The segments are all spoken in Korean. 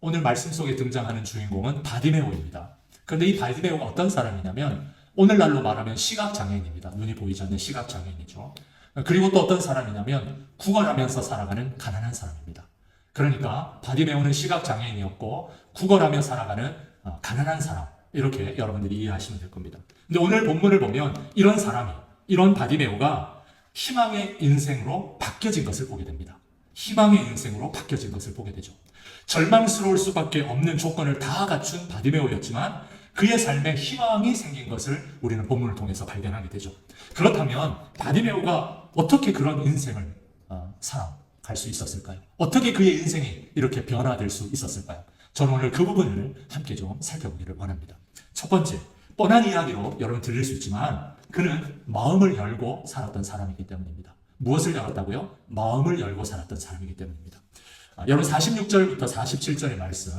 오늘 말씀 속에 등장하는 주인공은 바디메오입니다. 그런데 이 바디메오가 어떤 사람이냐면 오늘날로 말하면 시각장애인입니다. 눈이 보이지 않는 시각장애인이죠. 그리고 또 어떤 사람이냐면 구걸하면서 살아가는 가난한 사람입니다. 그러니까 바디메오는 시각장애인이었고 구걸하며 살아가는 가난한 사람, 이렇게 여러분들이 이해하시면 될 겁니다. 근데 오늘 본문을 보면 이런 사람이, 이런 바디메오가 희망의 인생으로 바뀌어진 것을 보게 됩니다. 희망의 인생으로 바뀌어진 것을 보게 되죠. 절망스러울 수밖에 없는 조건을 다 갖춘 바디메오였지만 그의 삶에 희망이 생긴 것을 우리는 본문을 통해서 발견하게 되죠. 그렇다면 바디메오가 어떻게 그런 인생을 살아갈 수 있었을까요? 어떻게 그의 인생이 이렇게 변화될 수 있었을까요? 저는 오늘 그 부분을 함께 좀 살펴보기를 원합니다. 첫 번째, 뻔한 이야기로 여러분 들릴 수 있지만 그는 마음을 열고 살았던 사람이기 때문입니다. 무엇을 열었다고요? 마음을 열고 살았던 사람이기 때문입니다. 여러분 46절부터 47절의 말씀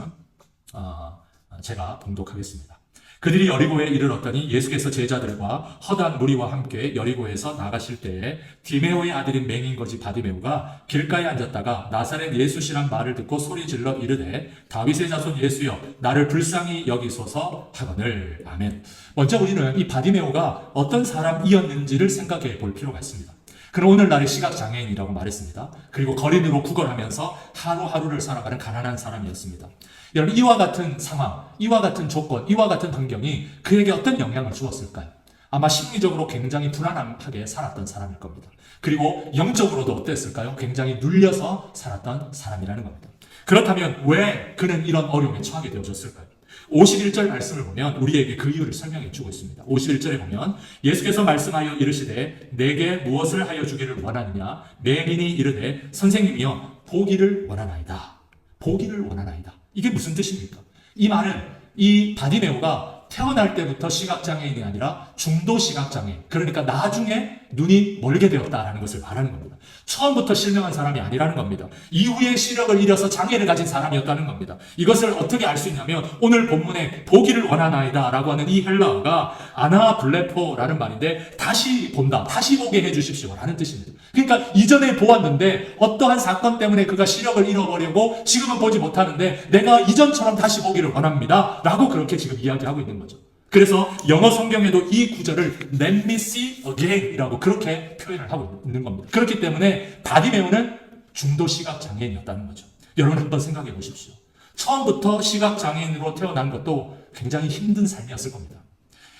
제가 봉독하겠습니다. 그들이 여리고에 이르렀더니 예수께서 제자들과 허다한 무리와 함께 여리고에서 나가실 때에 디메오의 아들인 맹인거지 바디메오가 길가에 앉았다가 나사렛 예수시란 말을 듣고 소리질러 이르되 다윗의 자손 예수여 나를 불쌍히 여기소서 하거늘. 아멘. 먼저 우리는 이 바디메오가 어떤 사람이었는지를 생각해 볼 필요가 있습니다. 그는 오늘날의 시각장애인이라고 말했습니다. 그리고 거린으로 구걸하면서 하루하루를 살아가는 가난한 사람이었습니다. 여러분, 이와 같은 상황, 이와 같은 조건, 이와 같은 환경이 그에게 어떤 영향을 주었을까요? 아마 심리적으로 굉장히 불안하게 살았던 사람일 겁니다. 그리고 영적으로도 어땠을까요? 굉장히 눌려서 살았던 사람이라는 겁니다. 그렇다면 왜 그는 이런 어려움에 처하게 되어졌을까요? 51절 말씀을 보면 우리에게 그 이유를 설명해 주고 있습니다. 51절에 보면 예수께서 말씀하여 이르시되 내게 무엇을 하여 주기를 원하느냐? 맹인이 이르되 선생님이여 보기를 원하나이다. 보기를 원하나이다. 이게 무슨 뜻입니까? 이 말은 이 바디메오가 태어날 때부터 시각장애인이 아니라 중도 시각장애인, 그러니까 나중에 눈이 멀게 되었다라는 것을 말하는 겁니다. 처음부터 실명한 사람이 아니라는 겁니다. 이후에 시력을 잃어서 장애를 가진 사람이었다는 겁니다. 이것을 어떻게 알 수 있냐면 오늘 본문에 보기를 원하나이다 라고 하는 이 헬라어가 아나블레포라는 말인데 다시 본다, 다시 보게 해주십시오 라는 뜻입니다. 그러니까 이전에 보았는데 어떠한 사건 때문에 그가 시력을 잃어버리고 지금은 보지 못하는데 내가 이전처럼 다시 보기를 원합니다 라고 그렇게 지금 이야기하고 있는 거죠. 그래서 영어 성경에도 이 구절을 Let me see again 이라고 그렇게 표현을 하고 있는 겁니다. 그렇기 때문에 바디메오는 중도 시각장애인이었다는 거죠. 여러분 한번 생각해 보십시오. 처음부터 시각장애인으로 태어난 것도 굉장히 힘든 삶이었을 겁니다.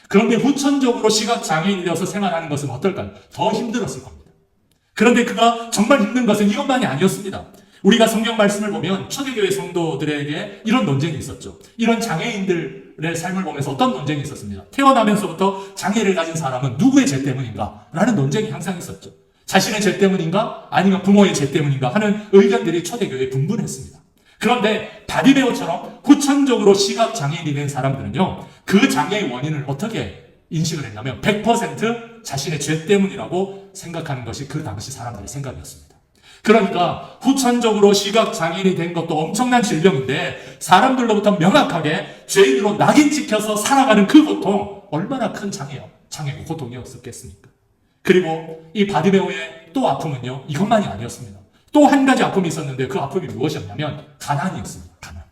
그런데 후천적으로 시각장애인이 되어서 생활하는 것은 어떨까요? 더 힘들었을 겁니다. 그런데 그가 정말 힘든 것은 이것만이 아니었습니다. 우리가 성경 말씀을 보면 초대교회 성도들에게 이런 논쟁이 있었죠. 이런 장애인들의 삶을 보면서 어떤 논쟁이 있었습니다. 태어나면서부터 장애를 가진 사람은 누구의 죄 때문인가? 라는 논쟁이 항상 있었죠. 자신의 죄 때문인가? 아니면 부모의 죄 때문인가? 하는 의견들이 초대교회에 분분했습니다. 그런데 바디메오처럼 후천적으로 시각장애인이 된 사람들은요, 그 장애의 원인을 어떻게 인식을 했냐면 100% 자신의 죄 때문이라고 생각하는 것이 그 당시 사람들의 생각이었습니다. 그러니까 후천적으로 시각장애인이 된 것도 엄청난 질병인데 사람들로부터 명확하게 죄인으로 낙인 찍혀서 살아가는 그 고통, 얼마나 큰 장애고 고통이었겠습니까? 그리고 이 바디메오의 또 아픔은요, 이것만이 아니었습니다. 또 한 가지 아픔이 있었는데 그 아픔이 무엇이었냐면 가난이었습니다. 가난.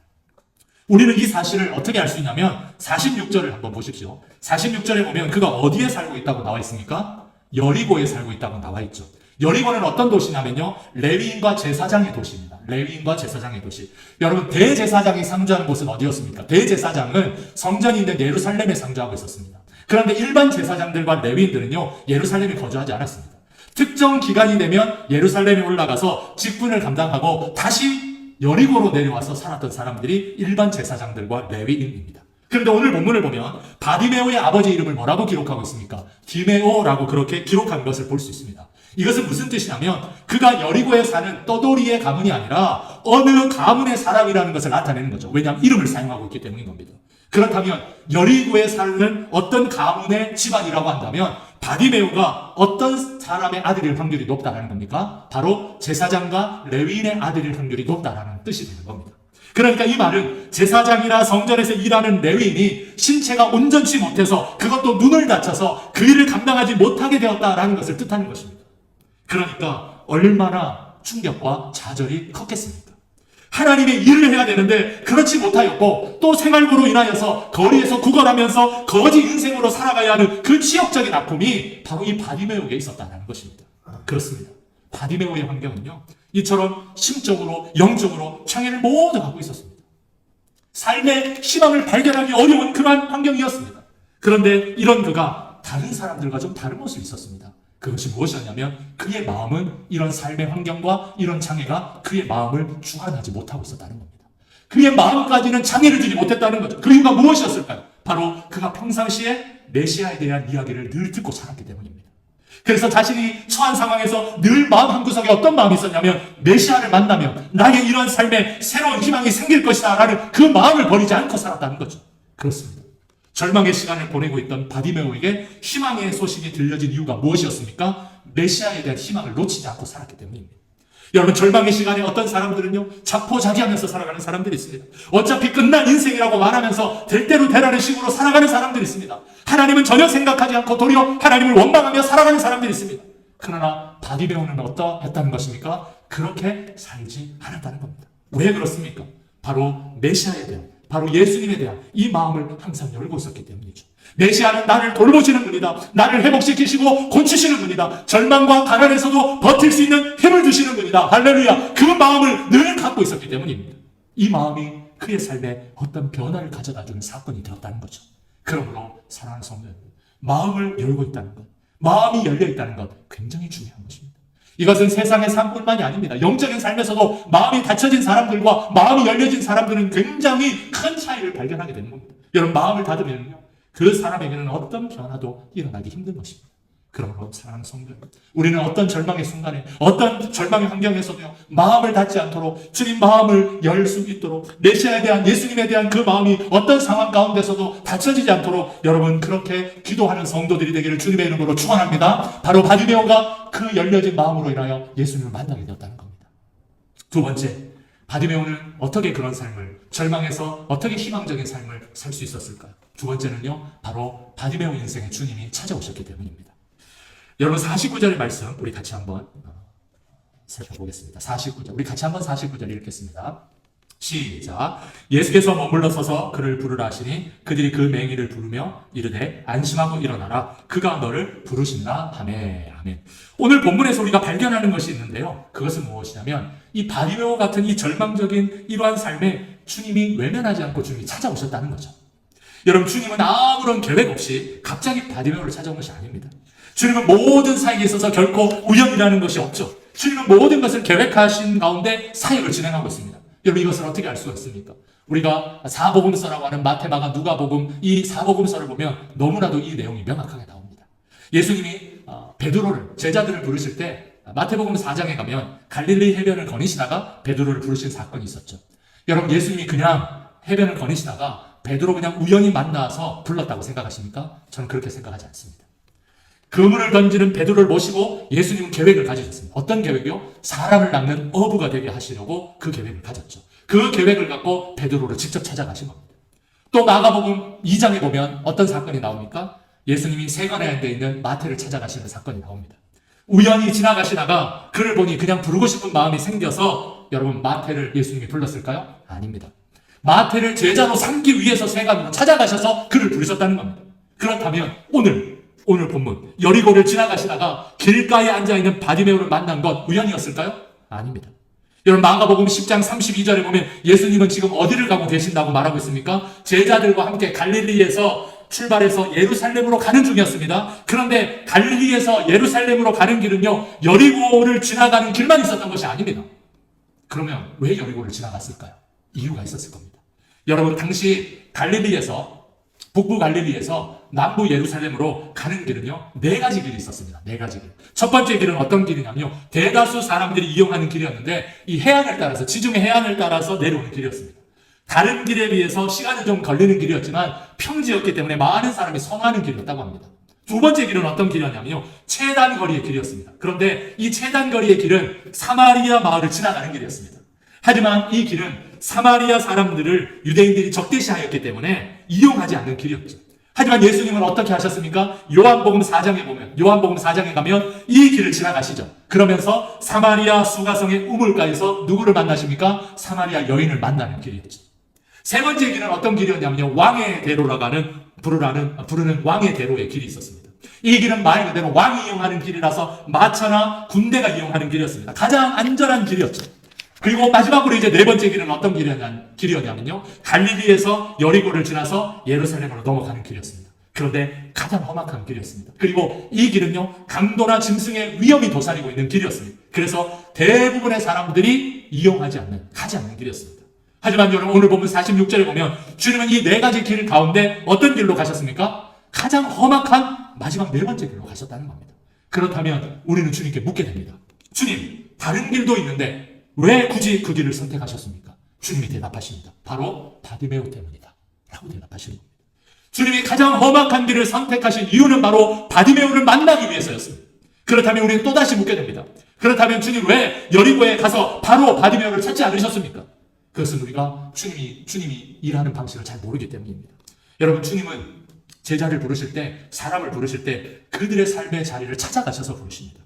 우리는 이 사실을 어떻게 알 수 있냐면 46절을 한번 보십시오. 46절에 보면 그가 어디에 살고 있다고 나와 있습니까? 여리고에 살고 있다고 나와 있죠. 여리고는 어떤 도시냐면요, 레위인과 제사장의 도시입니다. 레위인과 제사장의 도시. 여러분, 대제사장이 상주하는 곳은 어디였습니까? 대제사장은 성전이 있는 예루살렘에 상주하고 있었습니다. 그런데 일반 제사장들과 레위인들은요, 예루살렘에 거주하지 않았습니다. 특정 기간이 되면 예루살렘에 올라가서 직분을 감당하고 다시 여리고로 내려와서 살았던 사람들이 일반 제사장들과 레위인입니다. 그런데 오늘 본문을 보면 바디메오의 아버지 이름을 뭐라고 기록하고 있습니까? 디메오라고 그렇게 기록한 것을 볼 수 있습니다. 이것은 무슨 뜻이냐면 그가 여리고에 사는 떠돌이의 가문이 아니라 어느 가문의 사람이라는 것을 나타내는 거죠. 왜냐하면 이름을 사용하고 있기 때문인 겁니다. 그렇다면 여리고에 사는 어떤 가문의 집안이라고 한다면 바디메오가 어떤 사람의 아들일 확률이 높다는 겁니까? 바로 제사장과 레위인의 아들일 확률이 높다는 뜻이 되는 겁니다. 그러니까 이 말은 제사장이나 성전에서 일하는 레위인이 신체가 온전치 못해서 그것도 눈을 다쳐서 그 일을 감당하지 못하게 되었다라는 것을 뜻하는 것입니다. 그러니까 얼마나 충격과 좌절이 컸겠습니까? 하나님의 일을 해야 되는데 그렇지 못하였고 또 생활고로 인하여서 거리에서 구걸하면서 거지 인생으로 살아가야 하는 그 지역적인 아픔이 바로 이 바디메오에게 있었다는 것입니다. 그렇습니다. 바디메오의 환경은요, 이처럼 심적으로 영적으로 장애를 모두 갖고 있었습니다. 삶의 희망을 발견하기 어려운 그러한 환경이었습니다. 그런데 이런 그가 다른 사람들과 좀 다른 모습이 있었습니다. 그것이 무엇이었냐면 그의 마음은 이런 삶의 환경과 이런 장애가 그의 마음을 주관하지 못하고 있었다는 겁니다. 그의 마음까지는 장애를 주지 못했다는 거죠. 그 이유가 무엇이었을까요? 바로 그가 평상시에 메시아에 대한 이야기를 늘 듣고 살았기 때문입니다. 그래서 자신이 처한 상황에서 늘 마음 한구석에 어떤 마음이 있었냐면 메시아를 만나면 나의 이런 삶에 새로운 희망이 생길 것이다 라는 그 마음을 버리지 않고 살았다는 거죠. 그렇습니다. 절망의 시간을 보내고 있던 바디메오에게 희망의 소식이 들려진 이유가 무엇이었습니까? 메시아에 대한 희망을 놓치지 않고 살았기 때문입니다. 여러분, 절망의 시간에 어떤 사람들은요, 자포자기하면서 살아가는 사람들이 있습니다. 어차피 끝난 인생이라고 말하면서 될 대로 되라는 식으로 살아가는 사람들이 있습니다. 하나님은 전혀 생각하지 않고 도리어 하나님을 원망하며 살아가는 사람들이 있습니다. 그러나 바디메오는 어떠했다는 것입니까? 그렇게 살지 않았다는 겁니다. 왜 그렇습니까? 바로 메시아에 대한, 바로 예수님에 대한 이 마음을 항상 열고 있었기 때문이죠. 메시아는 나를 돌보시는 분이다. 나를 회복시키시고 고치시는 분이다. 절망과 가난에서도 버틸 수 있는 힘을 주시는 분이다. 할렐루야. 그 마음을 늘 갖고 있었기 때문입니다. 이 마음이 그의 삶에 어떤 변화를 가져다주는 사건이 되었다는 거죠. 그러므로 사랑하는 성도 여러분, 마음을 열고 있다는 것, 마음이 열려 있다는 것 굉장히 중요한 것입니다. 이것은 세상의 삶뿐만이 아닙니다. 영적인 삶에서도 마음이 닫혀진 사람들과 마음이 열려진 사람들은 굉장히 큰 차이를 발견하게 되는 겁니다. 여러분, 마음을 닫으면요, 그 사람에게는 어떤 변화도 일어나기 힘든 것입니다. 그러므로 사랑하는 성도 여러분, 우리는 어떤 절망의 순간에, 어떤 절망의 환경에서도요, 마음을 닫지 않도록 주님 마음을 열 수 있도록 메시아에 대한, 예수님에 대한 그 마음이 어떤 상황 가운데서도 닫혀지지 않도록 여러분 그렇게 기도하는 성도들이 되기를 주님의 이름으로 축원합니다. 바로 바디메오가 그 열려진 마음으로 인하여 예수님을 만나게 되었다는 겁니다. 두 번째, 바디메오는 어떻게 그런 삶을, 절망에서 어떻게 희망적인 삶을 살 수 있었을까요? 두 번째는요, 바로 바디메오 인생에 주님이 찾아오셨기 때문입니다. 여러분, 49절의 말씀 우리 같이 한번 살펴보겠습니다. 49절, 우리 같이 한번 49절 읽겠습니다. 시작. 예수께서 머물러 서서 그를 부르라 하시니 그들이 그 맹인을 부르며 이르되 안심하고 일어나라, 그가 너를 부르신다 하매. 아멘. 오늘 본문에서 우리가 발견하는 것이 있는데요, 그것은 무엇이냐면 이 바디메오 같은 이 절망적인 이러한 삶에 주님이 외면하지 않고 주님이 찾아오셨다는 거죠. 여러분, 주님은 아무런 계획 없이 갑자기 바디메오를 찾아온 것이 아닙니다. 주님은 모든 사역에 있어서 결코 우연이라는 것이 없죠. 주님은 모든 것을 계획하신 가운데 사역을 진행하고 있습니다. 여러분, 이것을 어떻게 알 수가 있습니까? 우리가 사복음서라고 하는 마태, 마가, 누가복음, 이 사복음서를 보면 너무나도 이 내용이 명확하게 나옵니다. 예수님이 베드로를, 제자들을 부르실 때 마태복음 4장에 가면 갈릴리 해변을 거니시다가 베드로를 부르신 사건이 있었죠. 여러분, 예수님이 그냥 해변을 거니시다가 베드로 그냥 우연히 만나서 불렀다고 생각하십니까? 저는 그렇게 생각하지 않습니다. 그물을 던지는 베드로를 모시고 예수님은 계획을 가지셨습니다. 어떤 계획이요? 사람을 낚는 어부가 되게 하시려고 그 계획을 가졌죠. 그 계획을 갖고 베드로를 직접 찾아가신 겁니다. 또 마가복음 2장에 보면 어떤 사건이 나옵니까? 예수님이 세관에 앉아 있는 마태를 찾아가시는 사건이 나옵니다. 우연히 지나가시다가 그를 보니 그냥 부르고 싶은 마음이 생겨서 여러분, 마태를 예수님이 불렀을까요? 아닙니다. 마태를 제자로 삼기 위해서 세관으로 찾아가셔서 그를 부르셨다는 겁니다. 그렇다면 오늘 본문 여리고를 지나가시다가 길가에 앉아있는 바디메오를 만난 것 우연이었을까요? 아닙니다. 여러분, 마가복음 10장 32절에 보면 예수님은 지금 어디를 가고 계신다고 말하고 있습니까? 제자들과 함께 갈릴리에서 출발해서 예루살렘으로 가는 중이었습니다. 그런데 갈릴리에서 예루살렘으로 가는 길은요, 여리고를 지나가는 길만 있었던 것이 아닙니다. 그러면 왜 여리고를 지나갔을까요? 이유가 있었을 겁니다. 여러분, 당시 갈릴리에서, 북부 갈릴리에서 남부 예루살렘으로 가는 길은요, 4가지 길이 있었습니다. 4가지 길. 첫 번째 길은 어떤 길이냐면요, 대다수 사람들이 이용하는 길이었는데 이 해안을 따라서, 지중해 해안을 따라서 내려오는 길이었습니다. 다른 길에 비해서 시간이 좀 걸리는 길이었지만 평지였기 때문에 많은 사람이 선호하는 길이었다고 합니다. 두 번째 길은 어떤 길이었냐면요, 채단거리의 길이었습니다. 그런데 이 채단거리의 길은 사마리아 마을을 지나가는 길이었습니다. 하지만 이 길은 사마리아 사람들을 유대인들이 적대시하였기 때문에 이용하지 않는 길이었죠. 하지만 예수님은 어떻게 하셨습니까? 요한복음 4장에 가면 이 길을 지나가시죠. 그러면서 사마리아 수가성의 우물가에서 누구를 만나십니까? 사마리아 여인을 만나는 길이었죠. 세 번째 길은 어떤 길이었냐면요, 왕의 대로라고 하는 부르는 왕의 대로의 길이 있었습니다. 이 길은 말 그대로 왕이 이용하는 길이라서 마차나 군대가 이용하는 길이었습니다. 가장 안전한 길이었죠. 그리고 마지막으로 이제 네 번째 길은 어떤 길이었냐면요, 갈릴리에서 여리고를 지나서 예루살렘으로 넘어가는 길이었습니다. 그런데 가장 험악한 길이었습니다. 그리고 이 길은요, 강도나 짐승의 위험이 도사리고 있는 길이었습니다. 그래서 대부분의 사람들이 가지 않는 길이었습니다. 하지만 여러분, 오늘 보면 46절에 보면 주님은 이 네 가지 길 가운데 어떤 길로 가셨습니까? 가장 험악한 마지막 네 번째 길로 가셨다는 겁니다. 그렇다면 우리는 주님께 묻게 됩니다. 주님, 다른 길도 있는데 왜 굳이 그 길을 선택하셨습니까? 주님이 대답하십니다. 바로 바디메오 때문이다 라고 대답하시는 겁니다. 주님이 가장 험악한 길을 선택하신 이유는 바로 바디메오를 만나기 위해서였습니다. 그렇다면 우리는 또다시 묻게 됩니다. 그렇다면 주님 왜 여리고에 가서 바로 바디메오를 찾지 않으셨습니까? 그것은 우리가 주님이 일하는 방식을 잘 모르기 때문입니다. 여러분, 주님은 제자를 부르실 때, 사람을 부르실 때 그들의 삶의 자리를 찾아가셔서 부르십니다.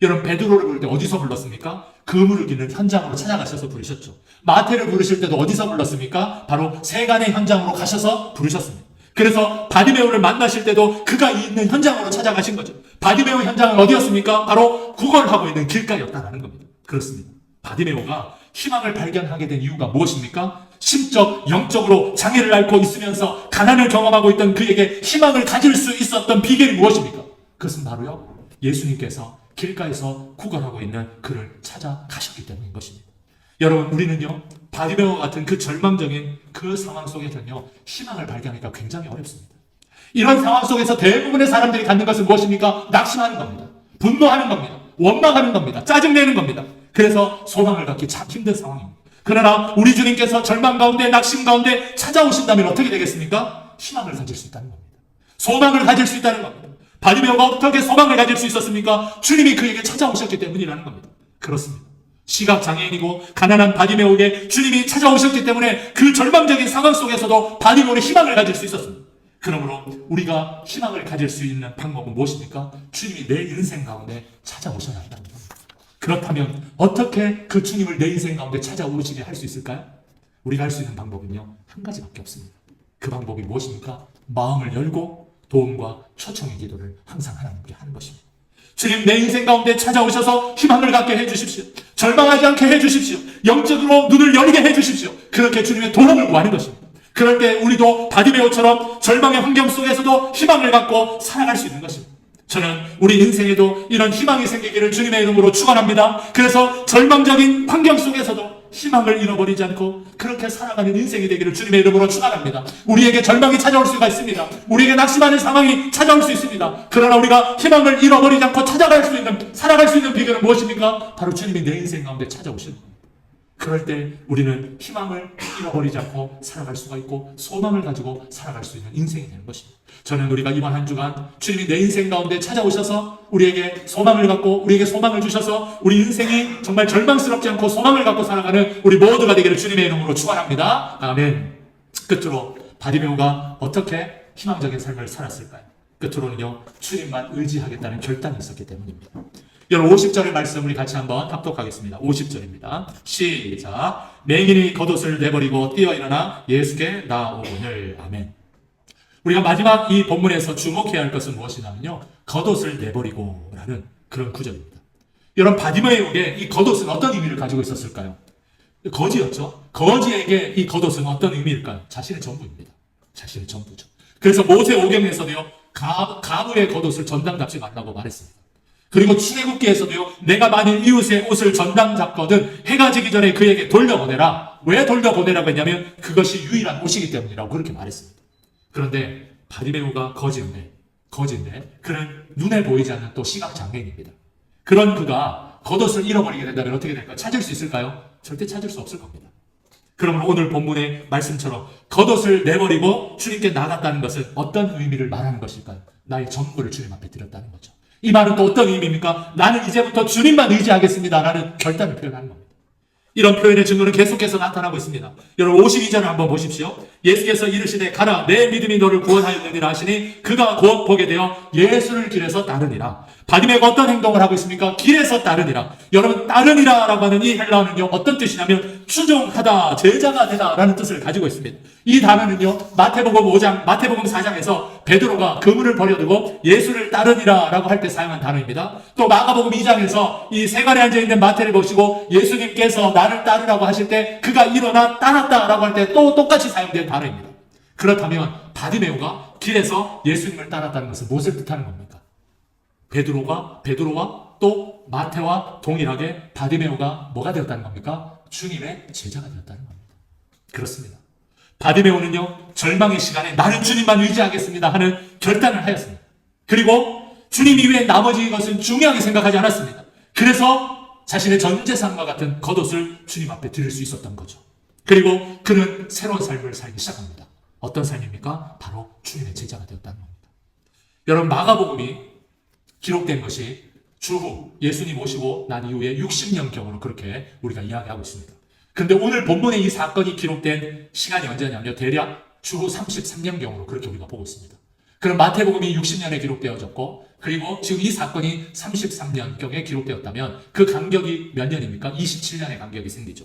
여러분, 베드로를 부를 때 어디서 불렀습니까? 그물을 기는 현장으로 찾아가셔서 부르셨죠. 마태를 부르실 때도 어디서 불렀습니까? 바로 세간의 현장으로 가셔서 부르셨습니다. 그래서 바디메오를 만나실 때도 그가 있는 현장으로 찾아가신 거죠. 바디메오 현장은 어디였습니까? 바로 구걸하고 있는 길가였다라는 겁니다. 그렇습니다. 바디메오가 희망을 발견하게 된 이유가 무엇입니까? 심적, 영적으로 장애를 앓고 있으면서 가난을 경험하고 있던 그에게 희망을 가질 수 있었던 비결이 무엇입니까? 그것은 바로요, 예수님께서 길가에서 구걸하고 있는 그를 찾아가셨기 때문인 것입니다. 여러분, 우리는요, 바디메오와 같은 그 절망적인 그 상황 속에서는요, 희망을 발견하기가 굉장히 어렵습니다. 이런 상황 속에서 대부분의 사람들이 갖는 것은 무엇입니까? 낙심하는 겁니다. 분노하는 겁니다. 원망하는 겁니다. 짜증내는 겁니다. 그래서 소망을 갖기 참 힘든 상황입니다. 그러나 우리 주님께서 절망 가운데, 낙심 가운데 찾아오신다면 어떻게 되겠습니까? 희망을 가질 수 있다는 겁니다. 소망을 가질 수 있다는 겁니다. 바디메오가 어떻게 소망을 가질 수 있었습니까? 주님이 그에게 찾아오셨기 때문이라는 겁니다. 그렇습니다. 시각장애인이고 가난한 바디메오에게 주님이 찾아오셨기 때문에 그 절망적인 상황 속에서도 바디메오는 희망을 가질 수 있었습니다. 그러므로 우리가 희망을 가질 수 있는 방법은 무엇입니까? 주님이 내 인생 가운데 찾아오셔야 한다는 겁니다. 그렇다면 어떻게 그 주님을 내 인생 가운데 찾아오시게 할 수 있을까요? 우리가 할 수 있는 방법은요, 한 가지밖에 없습니다. 그 방법이 무엇입니까? 마음을 열고 도움과 초청의 기도를 항상 하나님께 하는 것입니다. 주님, 내 인생 가운데 찾아오셔서 희망을 갖게 해주십시오. 절망하지 않게 해주십시오. 영적으로 눈을 열게 해주십시오. 그렇게 주님의 도움을 구하는 것입니다. 그럴 때 우리도 바디메오처럼 절망의 환경 속에서도 희망을 갖고 살아갈 수 있는 것입니다. 저는 우리 인생에도 이런 희망이 생기기를 주님의 이름으로 축원합니다. 그래서 절망적인 환경 속에서도 희망을 잃어버리지 않고 그렇게 살아가는 인생이 되기를 주님의 이름으로 축원합니다. 우리에게 절망이 찾아올 수가 있습니다. 우리에게 낙심하는 상황이 찾아올 수 있습니다. 그러나 우리가 희망을 잃어버리지 않고 살아갈 수 있는 비결은 무엇입니까? 바로 주님이 내 인생 가운데 찾아오시는 겁니다. 그럴 때 우리는 희망을 잃어버리지 않고 살아갈 수가 있고 소망을 가지고 살아갈 수 있는 인생이 되는 것입니다. 저는 우리가 이번 한 주간 주님이 내 인생 가운데 찾아오셔서 우리에게 소망을 갖고 우리에게 소망을 주셔서 우리 인생이 정말 절망스럽지 않고 소망을 갖고 살아가는 우리 모두가 되기를 주님의 이름으로 축원합니다. 아멘. 끝으로 바디메오가 어떻게 희망적인 삶을 살았을까요? 끝으로는요, 주님만 의지하겠다는 결단이 있었기 때문입니다. 여러분, 50절의 말씀 우리 같이 한번 합독하겠습니다. 50절입니다. 시작. 맹인이 겉옷을 내버리고 뛰어 일어나 예수께 나오거늘. 아멘. 우리가 마지막 이 본문에서 주목해야 할 것은 무엇이냐면요, 겉옷을 내버리고 라는 그런 구절입니다. 여러분, 바디메오에게 이 겉옷은 어떤 의미를 가지고 있었을까요? 거지였죠. 거지에게 이 겉옷은 어떤 의미일까요? 자신의 전부입니다. 자신의 전부죠. 그래서 모세오경에서도요, 가부의 겉옷을 전당 잡지 말라고 말했습니다. 그리고 출애굽기에서도요, 내가 만일 이웃의 옷을 전당 잡거든 해가 지기 전에 그에게 돌려보내라. 왜 돌려보내라고 했냐면 그것이 유일한 옷이기 때문이라고 그렇게 말했습니다. 그런데 바디메오가 거지인데 그는 눈에 보이지 않는 또 시각장애인입니다. 그런 그가 겉옷을 잃어버리게 된다면 어떻게 될까요? 찾을 수 있을까요? 절대 찾을 수 없을 겁니다. 그러면 오늘 본문의 말씀처럼 겉옷을 내버리고 주님께 나갔다는 것은 어떤 의미를 말하는 것일까요? 나의 전부를 주님 앞에 드렸다는 거죠. 이 말은 또 어떤 의미입니까? 나는 이제부터 주님만 의지하겠습니다 라는 결단을 표현하는 겁니다. 이런 표현의 증거는 계속해서 나타나고 있습니다. 여러분 52절을 한번 보십시오. 예수께서 이르시되 가라 내 믿음이 너를 구원하였느니라 하시니 그가 곧 보게 되어 예수를 길에서 따르니라. 바디메오가 어떤 행동을 하고 있습니까? 길에서 따르니라. 여러분 따르니라 라고 하는 이 헬라어는요 어떤 뜻이냐면 추종하다, 제자가 되다 라는 뜻을 가지고 있습니다. 이 단어는요 마태복음 4장에서 베드로가 그물을 버려두고 예수를 따르니라 라고 할 때 사용한 단어입니다. 또 마가복음 2장에서 이 세간에 앉아있는 마태를 보시고 예수님께서 나를 따르라고 하실 때 그가 일어나 따랐다 라고 할 때 또 똑같이 사용된 단어입니다. 그렇다면 바디메오가 길에서 예수님을 따랐다는 것은 무엇을 뜻하는 겁니까? 베드로와 또 마태와 동일하게 바디메오가 뭐가 되었다는 겁니까? 주님의 제자가 되었다는 겁니다. 그렇습니다. 바디메오는요 절망의 시간에 나는 주님만 의지하겠습니다 하는 결단을 하였습니다. 그리고 주님 이외에 나머지 것은 중요하게 생각하지 않았습니다. 그래서 자신의 전 재산과 같은 겉옷을 주님 앞에 드릴 수 있었던 거죠. 그리고 그는 새로운 삶을 살기 시작합니다. 어떤 삶입니까? 바로 주님의 제자가 되었다는 겁니다. 여러분 마가복음이 기록된 것이 주후 예수님 오시고 난 이후에 60년경으로 그렇게 우리가 이야기하고 있습니다. 근데 오늘 본문에 이 사건이 기록된 시간이 언제냐면요. 대략 주후 33년경으로 그렇게 우리가 보고 있습니다. 그럼 마태복음이 60년에 기록되어졌고 그리고 지금 이 사건이 33년경에 기록되었다면 그 간격이 몇 년입니까? 27년의 간격이 생기죠.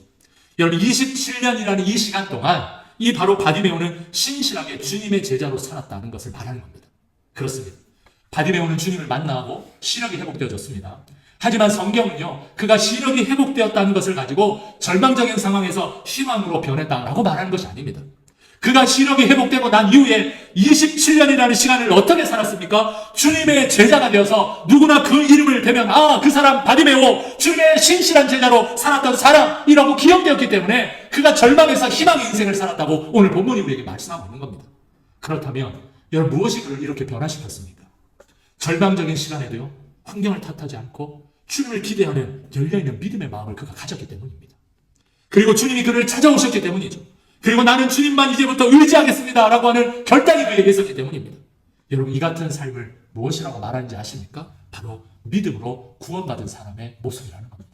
여러분 27년이라는 이 시간 동안 이 바로 바디메오는 신실하게 주님의 제자로 살았다는 것을 말하는 겁니다. 그렇습니다. 바디메오는 주님을 만나고 시력이 회복되어졌습니다. 하지만 성경은요, 그가 시력이 회복되었다는 것을 가지고 절망적인 상황에서 희망으로 변했다라고 말하는 것이 아닙니다. 그가 시력이 회복되고 난 이후에 27년이라는 시간을 어떻게 살았습니까? 주님의 제자가 되어서 누구나 그 이름을 대면 그 사람 바디메오 주님의 신실한 제자로 살았던 사람이라고 기억되었기 때문에 그가 절망에서 희망의 인생을 살았다고 오늘 본문이 우리에게 말씀하고 있는 겁니다. 그렇다면 여러분 무엇이 그를 이렇게 변화시켰습니까? 절망적인 시간에도요 환경을 탓하지 않고 주님을 기대하는 열려있는 믿음의 마음을 그가 가졌기 때문입니다. 그리고 주님이 그를 찾아오셨기 때문이죠. 그리고 나는 주님만 이제부터 의지하겠습니다 라고 하는 결단이 그에게 있었기 때문입니다. 여러분 이 같은 삶을 무엇이라고 말하는지 아십니까? 바로 믿음으로 구원받은 사람의 모습이라는 겁니다.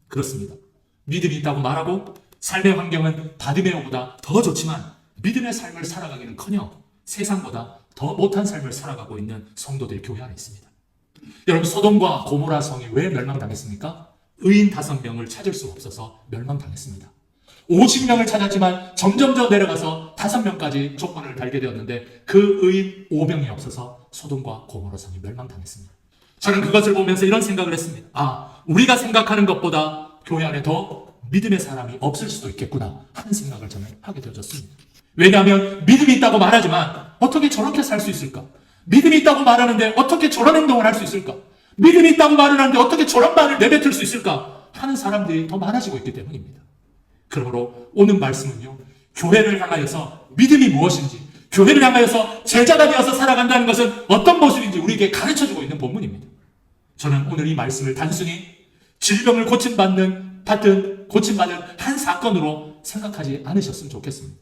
그렇습니다. 믿음이 있다고 말하고 삶의 환경은 바디메오보다 더 좋지만 믿음의 삶을 살아가기는커녕 세상보다 더 못한 삶을 살아가고 있는 성도들이 교회 안에 있습니다. 여러분 소돔과 고모라 성이 왜 멸망당했습니까? 의인 5명을 찾을 수 없어서 멸망당했습니다. 50명을 찾았지만 점점 더 내려가서 5명까지 조건을 달게 되었는데 그 의인 5명이 없어서 소돔과 고모라 성이 멸망당했습니다. 저는 그것을 보면서 이런 생각을 했습니다. 우리가 생각하는 것보다 교회 안에 더 믿음의 사람이 없을 수도 있겠구나 하는 생각을 저는 하게 되어졌습니다. 왜냐하면 믿음이 있다고 말하지만 어떻게 저렇게 살 수 있을까? 믿음이 있다고 말하는데 어떻게 저런 행동을 할 수 있을까? 믿음이 있다고 말을 하는데 어떻게 저런 말을 내뱉을 수 있을까? 하는 사람들이 더 많아지고 있기 때문입니다. 그러므로 오늘 말씀은요, 교회를 향하여서 믿음이 무엇인지, 교회를 향하여서 제자가 되어서 살아간다는 것은 어떤 모습인지 우리에게 가르쳐주고 있는 본문입니다. 저는 오늘 이 말씀을 단순히 질병을 고침받는 한 사건으로 생각하지 않으셨으면 좋겠습니다.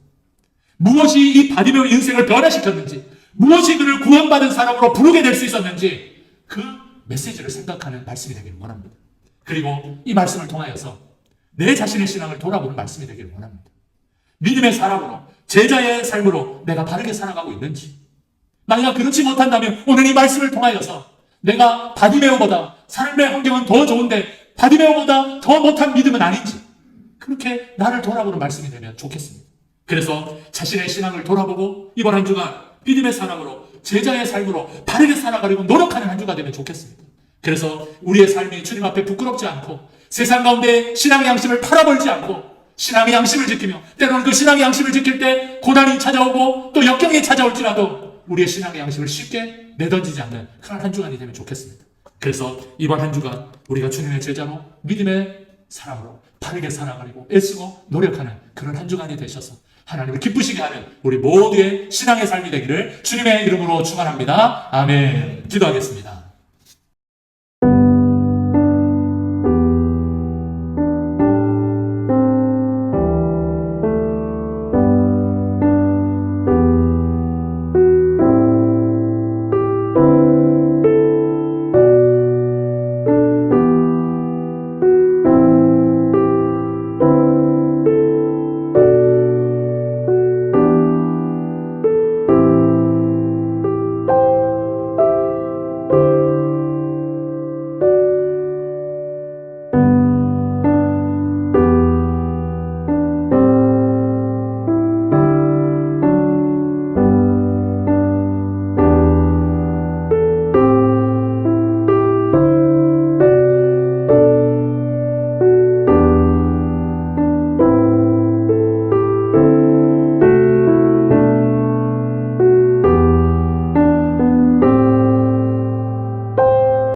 무엇이 이 바디메오의 인생을 변화시켰는지, 무엇이 그를 구원받은 사람으로 부르게 될 수 있었는지 그 메시지를 생각하는 말씀이 되기를 원합니다. 그리고 이 말씀을 통하여서 내 자신의 신앙을 돌아보는 말씀이 되기를 원합니다. 믿음의 사람으로, 제자의 삶으로 내가 바르게 살아가고 있는지, 만약 그렇지 못한다면 오늘 이 말씀을 통하여서 내가 바디메오보다 삶의 환경은 더 좋은데 바디메오보다 더 못한 믿음은 아닌지 그렇게 나를 돌아보는 말씀이 되면 좋겠습니다. 그래서 자신의 신앙을 돌아보고 이번 한 주간 믿음의 사람으로 제자의 삶으로 바르게 살아가려고 노력하는 한 주가 되면 좋겠습니다. 그래서 우리의 삶이 주님 앞에 부끄럽지 않고 세상 가운데 신앙의 양심을 팔아벌지 않고 신앙의 양심을 지키며 때로는 그 신앙의 양심을 지킬 때 고난이 찾아오고 또 역경이 찾아올지라도 우리의 신앙의 양심을 쉽게 내던지지 않는 그런 한 주간이 되면 좋겠습니다. 그래서 이번 한 주간 우리가 주님의 제자로 믿음의 사람으로 바르게 살아가려고 애쓰고 노력하는 그런 한 주간이 되셔서 하나님을 기쁘시게 하는 우리 모두의 신앙의 삶이 되기를 주님의 이름으로 축원합니다. 아멘. 기도하겠습니다.